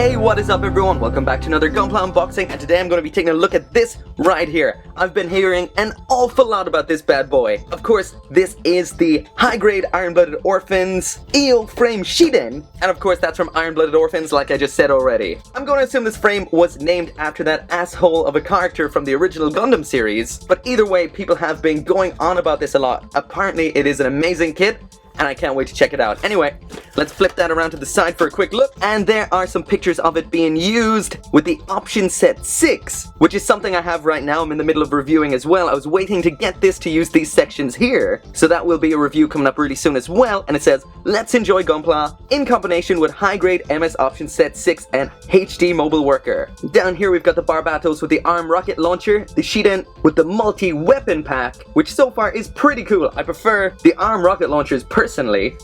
Hey, what is up everyone? Welcome back to another Gunpla unboxing, and today I'm going to be taking a look at this right here. I've been hearing an awful lot about this bad boy. Of course, this is the high-grade Iron-Blooded Orphans EO frame Shiden, and of course that's from Iron-Blooded Orphans like I just said already. I'm going to assume this frame was named after that asshole of a character from the original Gundam series, but either way, people have been going on about this a lot. Apparently it is an amazing kit, and I can't wait to check it out. Anyway, let's flip that around to the side for a quick look. And there are some pictures of it being used with the option set 6, which is something I have right now. I'm in the middle of reviewing as well. I was waiting to get this to use these sections here. So that will be a review coming up really soon as well. And it says, let's enjoy Gunpla in combination with high-grade MS option set 6 and HD mobile worker. Down here we've got the Barbatos with the ARM rocket launcher, the Shiden with the multi-weapon pack, which so far is pretty cool. I prefer the ARM rocket launchers personally.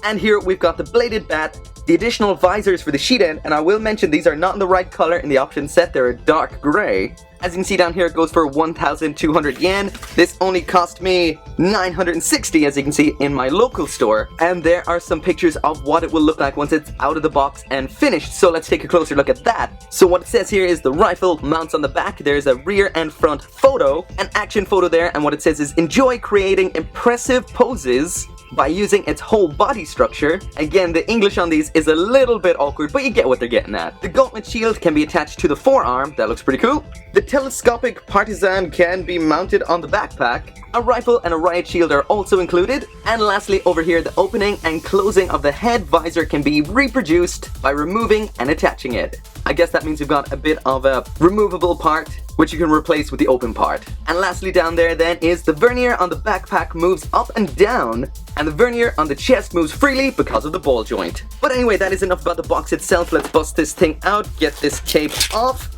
And here we've got the bladed bat, the additional visors for the Shiden, and I will mention these are not in the right color in the option set, they're a dark gray. As you can see down here, it goes for 1,200 yen. This only cost me 960, as you can see in my local store. And there are some pictures of what it will look like once it's out of the box and finished. So let's take a closer look at that. So what it says here is the rifle mounts on the back. There's a rear and front photo, an action photo there. And what it says is, enjoy creating impressive poses by using its whole body structure. Again, the English on these is a little bit awkward, but you get what they're getting at. The gauntlet shield can be attached to the forearm. That looks pretty cool. The telescopic partisan can be mounted on the backpack. A rifle and a riot shield are also included. And lastly, over here, the opening and closing of the head visor can be reproduced by removing and attaching it. I guess that means you've got a bit of a removable part, which you can replace with the open part. And lastly down there then is the vernier on the backpack moves up and down, and the vernier on the chest moves freely because of the ball joint. But anyway, that is enough about the box itself. Let's bust this thing out, get this tape off.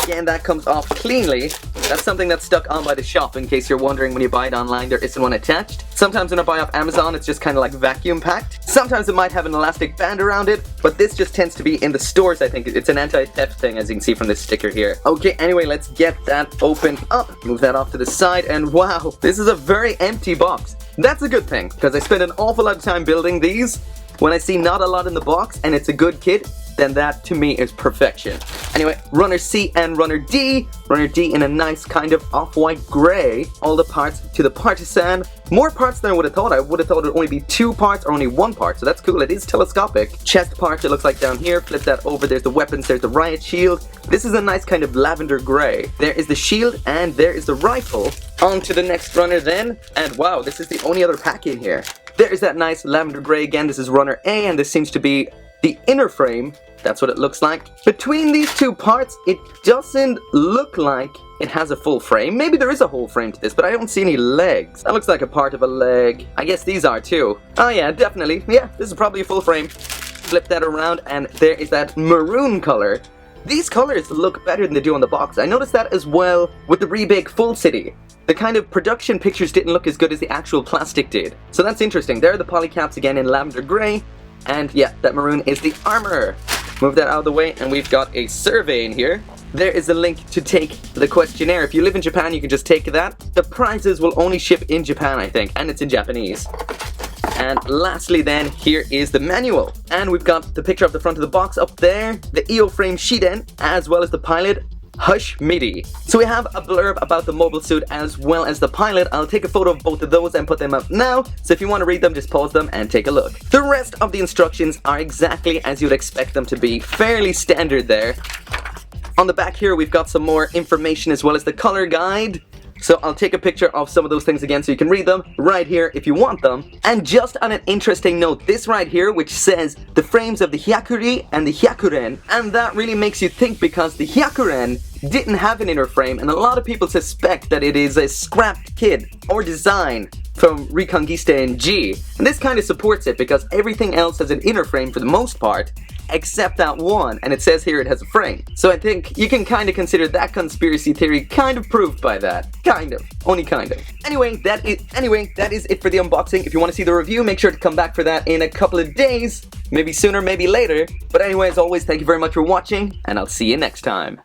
Again, that comes off cleanly. That's something that's stuck on by the shop, in case you're wondering. When you buy it online, there isn't one attached. Sometimes when I buy off Amazon, it's just kind of like vacuum packed. Sometimes it might have an elastic band around it, but this just tends to be in the stores, I think. It's an anti-theft thing, as you can see from this sticker here. Okay, anyway, let's get that opened up. Move that off to the side, and wow, this is a very empty box. That's a good thing, because I spend an awful lot of time building these. When I see not a lot in the box, and it's a good kit, then that to me is perfection. Anyway, runner C and runner D. Runner D in a nice kind of off-white gray. All the parts to the partisan. More parts than I would have thought. I would have thought it would only be 2 parts or only 1 part, so that's cool. It is telescopic. Chest part, it looks like down here. Flip that over. There's the weapons. There's the riot shield. This is a nice kind of lavender gray. There is the shield and there is the rifle. On to the next runner then. And wow, this is the only other pack in here. There is that nice lavender gray again. This is runner A, and this seems to be the inner frame. That's what it looks like. Between these 2 parts, it doesn't look like it has a full frame. Maybe there is a whole frame to this, but I don't see any legs. That looks like a part of a leg. I guess these are too. Oh yeah, definitely. Yeah, this is probably a full frame. Flip that around, and there is that maroon color. These colors look better than they do on the box. I noticed that as well with the Rebake Full City. The kind of production pictures didn't look as good as the actual plastic did. So that's interesting. There are the polycaps again in lavender gray. And yeah, that maroon is the armor. Move that out of the way, and we've got a survey in here. There is a link to take the questionnaire. If you live in Japan, you can just take that. The prizes will only ship in Japan, I think, and it's in Japanese. And lastly then, here is the manual. And we've got the picture of the front of the box up there, the EO frame Shiden, as well as the pilot, Hush MIDI. So we have a blurb about the mobile suit as well as the pilot. I'll take a photo of both of those and put them up now, so if you want to read them, just pause them and take a look. The rest of the instructions are exactly as you'd expect them to be, fairly standard there. On the back here, we've got some more information as well as the color guide. So I'll take a picture of some of those things again so you can read them right here if you want them. And just on an interesting note, this right here, which says the frames of the Hyakuri and the Hyakuren, and that really makes you think, because the Hyakuren didn't have an inner frame, and a lot of people suspect that it is a scrapped kit or design from Reconquista in G. And this kind of supports it, because everything else has an inner frame for the most part, except that one, and it says here it has a frame. So I think you can kind of consider that conspiracy theory kind of proved by that. Kind of. Only kind of. Anyway, that is it for the unboxing. If you want to see the review, make sure to come back for that in a couple of days. Maybe sooner, maybe later. But anyway, as always, thank you very much for watching, and I'll see you next time.